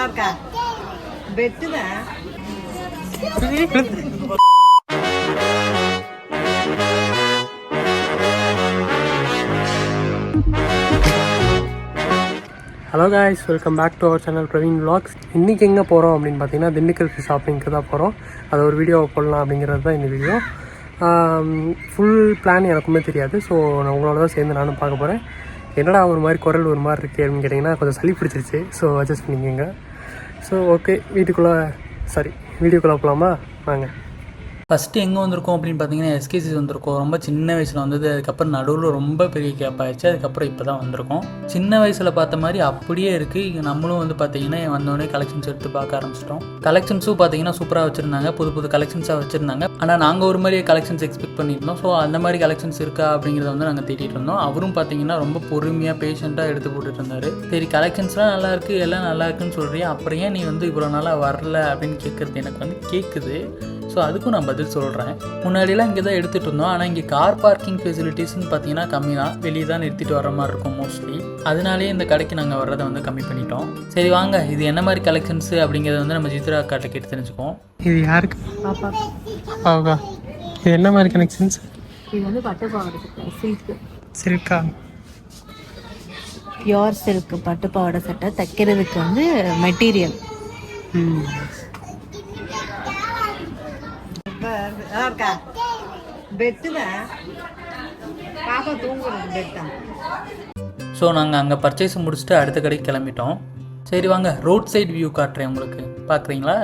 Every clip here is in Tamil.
இருக்கா பெட்டுதான். Hello guys, welcome back to our channel Praveen vlogs. இன்றைக்கி எங்கே போகிறோம் அப்படின்னு பார்த்தீங்கன்னா திண்டுக்கல் ஷாப்பிங்க்கு தான் போகிறோம். அது ஒரு வீடியோ போடலாம் அப்படிங்கிறது தான் இந்த வீடியோ. ஃபுல் பிளான் எனக்குமே தெரியாது. ஸோ நான் உங்களோட தான் சேர்ந்து நானும் பார்க்க போகிறேன். என்னடா ஒரு மாதிரி குரல் ஒரு மாதிரி இருக்குது அப்படின்னு கேட்டிங்கன்னா கொஞ்சம் சளி பிடிச்சிருச்சு. ஸோ அட்ஜஸ்ட் பண்ணிக்கோங்க. ஸோ ஓகே, வீடியோக்குள்ளே போகலாமா? வாங்க. ஃபஸ்ட்டு எங்கே வந்திருக்கோம் அப்படின்னு பார்த்தீங்கன்னா எஸ்கேசிஸ் வந்திருக்கோம். ரொம்ப சின்ன வயசில் வந்தது. அதுக்கப்புறம் நடுவில் ரொம்ப பெரிய கேப் ஆகிடுச்சு. அதுக்கப்புறம் இப்போ தான் வந்திருக்கோம். சின்ன வயசில் பார்த்த மாதிரி அப்படியே இருக்குது. இங்கே நம்மளும் வந்து பார்த்தீங்கன்னா வந்தோடனே கலெக்ஷன்ஸ் எடுத்து பார்க்க ஆரம்பிச்சிட்டோம். கலெக்ஷன்ஸும் பார்த்தீங்கன்னா சூப்பராக வச்சுருந்தாங்க. புது புது கலெக்ஷன்ஸாக வச்சுருந்தாங்க. ஆனால் நாங்கள் ஒரு மாதிரி கலெக்ஷன்ஸ் எக்ஸ்பெக்ட் பண்ணியிருந்தோம். ஸோ அந்த மாதிரி கலெக்ஷன்ஸ் இருக்கா அப்படிங்கிறத வந்து நாங்கள் தேடிட்டு இருந்தோம். அவரும் பார்த்தீங்கன்னா ரொம்ப பொறுமையாக பேஷண்ட்டாக எடுத்து போட்டுட்டு இருந்தார். சரி, கலெக்ஷன்ஸ்லாம் நல்லாயிருக்கு, எல்லாம் நல்லா இருக்குன்னு சொல்கிறீங்க, அப்புறம் ஏன் நீ வந்து இவ்வளோ நாளாக வரல அப்படின்னு கேட்குறது எனக்கு வந்து கேட்குது. ஸோ அதுக்கும் நான் பதில் சொல்கிறேன். முன்னாடியெல்லாம் இங்கே தான் எடுத்துகிட்டு இருந்தோம். ஆனால் இங்கே கார் பார்க்கிங் ஃபெசிலிட்டிஸ்ன்னு பார்த்தீங்கன்னா கம்மி தான். வெளியே தான் நிறுத்திட்டு வர மாதிரி இருக்கும் மோஸ்ட்லி. அதனாலேயே இந்த கடைக்கு நாங்கள் வர்றதை வந்து கம்மி பண்ணிட்டோம். சரி வாங்க, இது என்ன மாதிரி கலெக்ஷன்ஸு அப்படிங்கிறத வந்து நம்ம சித்ரா அக்காட்ட கேட்டு தெரிஞ்சுக்குவோம். இது யாருக்கு? பாப்பாக்கா. இது என்ன மாதிரி கலெக்ஷன்ஸ்? இது வந்து பட்டு பாவாடை சட்டை, சில்கா, பியோர் சில்க் பட்டு பாவாடை சட்டை. தைக்கிறதுக்கு வந்து மெட்டீரியல் இருக்கா பெட்டுதான். பாப்பா தூங்குறது பெட் தான். ஸோ நாங்கள் அங்கே பர்ச்சேஸ் முடிச்சுட்டு அடுத்த கடைக்கு கிளம்பிட்டோம். சரி வாங்க, ரோட் சைடு வியூ காட்டுறேன் உங்களுக்கு, பார்க்குறீங்களா?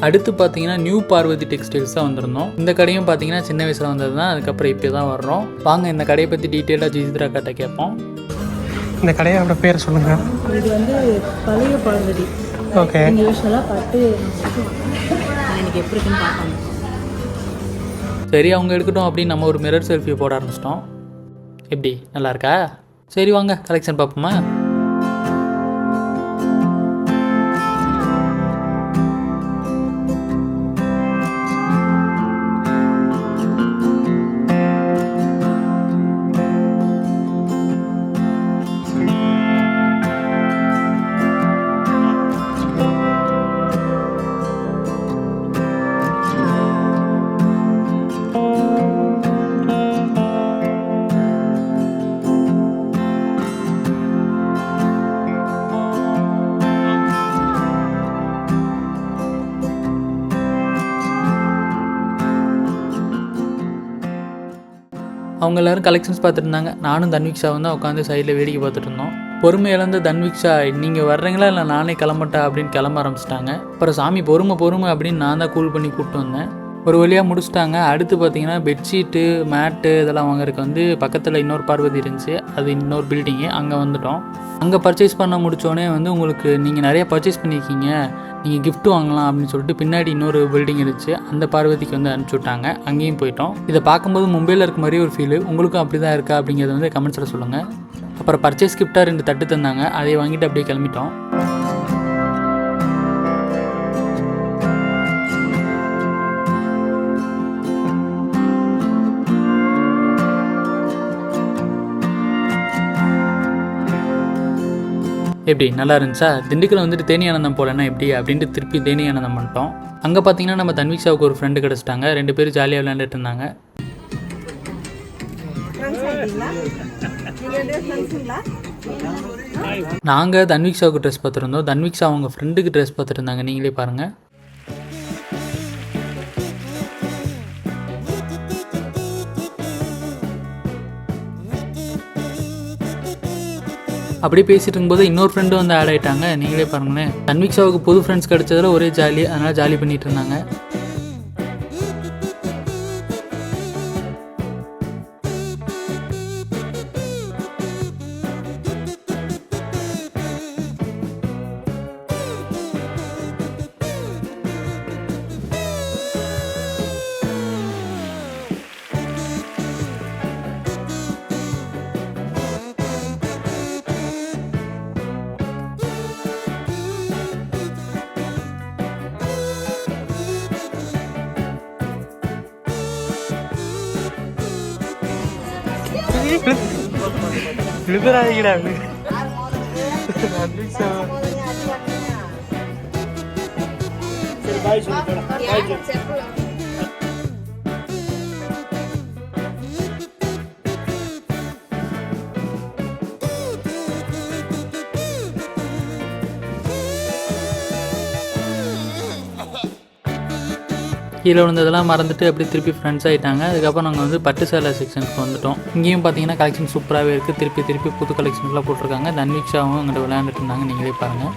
அடுத்து பார்த்தீங்கன்னா நியூ பார்வதி டெக்ஸ்டைல்ஸ் தான் வந்திருந்தோம். இந்த கடையும் பார்த்தீங்கன்னா சின்ன வயசில் வந்தது தான். அதுக்கப்புறம் இப்போ தான் வர்றோம். வாங்க இந்த கடையை பற்றி டீட்டெயிலாக ஜித்ரா கிட்ட கேட்போம். இந்த கடையோட பேர் சொல்லுங்கள். இது வந்து பழைய பார்வதி. ஓகே, யூஸ்வலாக பட்டு எனக்கு எப்படி இருக்குன்னு பார்ப்பாங்க. சரி, அவங்க எடுக்கட்டும் அப்படின்னு நம்ம ஒரு மிரர் செல்ஃபி போட ஆரம்பிச்சிட்டோம். எப்படி, நல்லா இருக்கா? சரி வாங்க கலெக்ஷன் பார்ப்போமா? அவங்க எல்லோரும் கலெக்ஷன்ஸ் பார்த்துட்டு இருந்தாங்க. நானும் தன்விக்ஷா வந்து உட்காந்து சைடில் வேடிக்கை பார்த்துட்டு இருந்தோம். பொறுமை இழந்து தன்விக்ஷா, நீங்கள் வர்றீங்களா இல்லை நானே கிளம்பட்டா அப்படின்னு கிளம்ப ஆரம்பிச்சிட்டாங்க. அப்புறம் சாமி பொறுமை அப்படின்னு நான் தான் கூல் பண்ணி கூப்பிட்டு வந்தேன். ஒரு வழியாக முடிச்சிட்டாங்க. அடுத்து பார்த்தீங்கன்னா பெட்ஷீட்டு, மேட்டு இதெல்லாம் வாங்குறதுக்கு வந்து பக்கத்தில் இன்னொரு பார்வதி இருந்துச்சு. அது இன்னொரு பில்டிங்கு. அங்கே வந்துட்டோம். அங்கே பர்ச்சேஸ் பண்ண முடித்தோடனே வந்து உங்களுக்கு நீங்கள் நிறைய பர்ச்சேஸ் பண்ணியிருக்கீங்க, நீங்கள் கிஃப்ட் வாங்கலாம் அப்படின்னு சொல்லிட்டு பின்னாடி இன்னொரு பில்டிங் இருந்துச்சு. அந்த பார்வதிக்கு வந்து அனுப்பிச்சி விட்டாங்க. அங்கேயும் போயிட்டோம். இதை பார்க்கும்போது மும்பையில் இருக்க மாதிரி ஒரு ஃபீலு. உங்களுக்கும் அப்படி தான் இருக்கா அப்படிங்கிறத வந்து கமெண்ட்ஸில் சொல்லுங்கள். அப்புறம் பர்ச்சேஸ் கிஃப்டாக 2 தட்டு தந்தாங்க. அதை வாங்கிட்டு அப்படியே கிளம்பிட்டோம். எப்படி, நல்லா இருந்துச்சா? திண்டுக்கல் வந்துட்டு தேனி ஆனந்தம் போலன்னா எப்படி அப்படின்ட்டு திருப்பி தேனி ஆனந்தம் பண்ணிட்டோம். அங்கே பார்த்தீங்கன்னா நம்ம தன்விக்ஷாவுக்கு ஒரு ஃப்ரெண்டு கிடச்சிட்டாங்க. 2 பேரும் ஜாலியாக விளையாண்டுட்டு இருந்தாங்க. நாங்கள் தன்விக்ஷாவுக்கு ட்ரெஸ் பார்த்துருந்தோம். தன்விக்ஷா அவங்க ஃப்ரெண்டுக்கு ட்ரெஸ் பார்த்துட்டு இருந்தாங்க. நீங்களே பாருங்கள். அப்படி பேசிட்டு இருக்கும்போது இன்னொரு ஃப்ரெண்டு வந்து ஆட் ஆகிட்டாங்க. நீங்களே பாருங்களேன். தன்விக்ஷாவுக்கு புது ஃப்ரெண்ட்ஸ் கிடச்சதில் ஒரே ஜாலி. அதனால் ஜாலி பண்ணிகிட்டு இருந்தாங்க. விழுதுறாதீங்கடா. கீழே விழுந்ததெல்லாம் மறந்துட்டு அப்படியே திருப்பி ஃப்ரெண்ட்ஸ் ஆகிட்டாங்க. அதுக்கப்புறம் நாங்கள் வந்து பட்டு சேலை செக்ஷனுக்கு வந்துட்டோம். இங்கேயும் பார்த்தீங்கன்னா கலெக்ஷன் சூப்பராகவே இருக்குது. திருப்பி புது கலெக்ஷன்ஸ்லாம் போட்டிருக்காங்க. தன்விக்ஷாவும் அங்கிட்ட விளையாண்டுட்டு இருந்தாங்க, நீங்களே பாருங்கள்.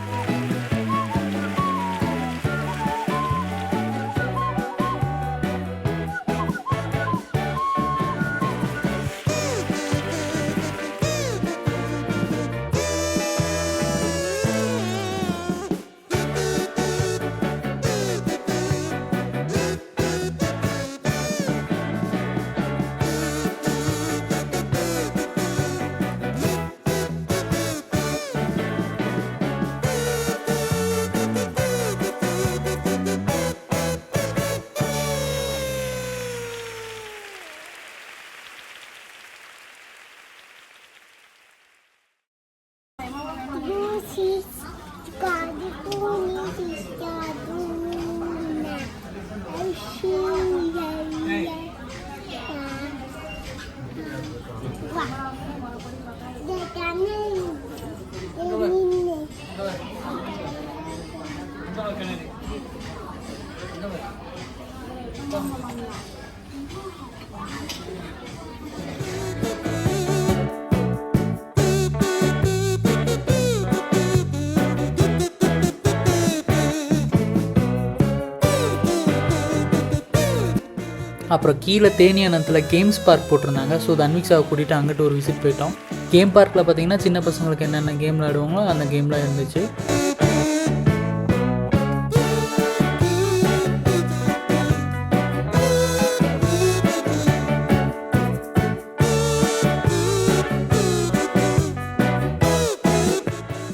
அப்புறம் கீழே தேனியானத்தில் கேம்ஸ் பார்க் போட்டிருந்தாங்க. ஸோ தன்விக்ஷாவை கூட்டிகிட்டு அங்கிட்டு ஒரு விசிட் போயிட்டோம். கேம் பார்க்கில் பார்த்தீங்கன்னா சின்ன பசங்களுக்கு என்னென்ன கேம் விளையாடுவாங்களோ அந்த கேம்லாம் இருந்துச்சு.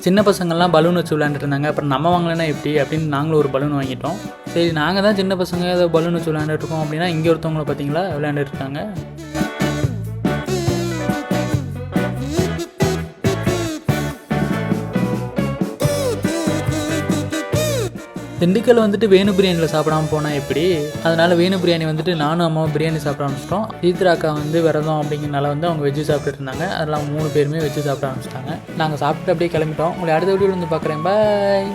சின்ன பசங்கள்லாம் பலூன் வச்சு விளையாண்டுட்டு இருந்தாங்க. அப்புறம் நம்ம வாங்கலைன்னா எப்படி அப்படின்னு நாங்களும் ஒரு பலூன் வாங்கிட்டோம். சரி, நாங்கள் தான் சின்ன பசங்க ஏதோ பலூன் வச்சு விளையாண்டுட்டு இருக்கோம் அப்படின்னா இங்கே ஒருத்தவங்களை பார்த்தீங்களா விளையாண்டுட்டு இருக்காங்க. திண்டுக்கல் வந்துட்டு வேணு பிரியாணியில் சாப்பிடாம போனால் எப்படி? அதனால் வேணு பிரியாணி வந்துட்டு நானும் அம்மாவும் பிரியாணி சாப்பிட ஆரம்பிச்சிட்டோம். ஈத்ராக்கா வந்து விரதம் அப்படிங்கிறனால வந்து அவங்க வெஜ்ஜு சாப்பிட்டுட்டு இருந்தாங்க. அதெல்லாம் 3 பேருமே வெஜ்ஜு சாப்பிட ஆரம்பிச்சிட்டாங்க. நாங்கள் சாப்பிட்டு அப்படியே கிளம்பிட்டோம். உங்களை அடுத்த வீடியோவில் வந்து பார்க்குறேன். பாய்.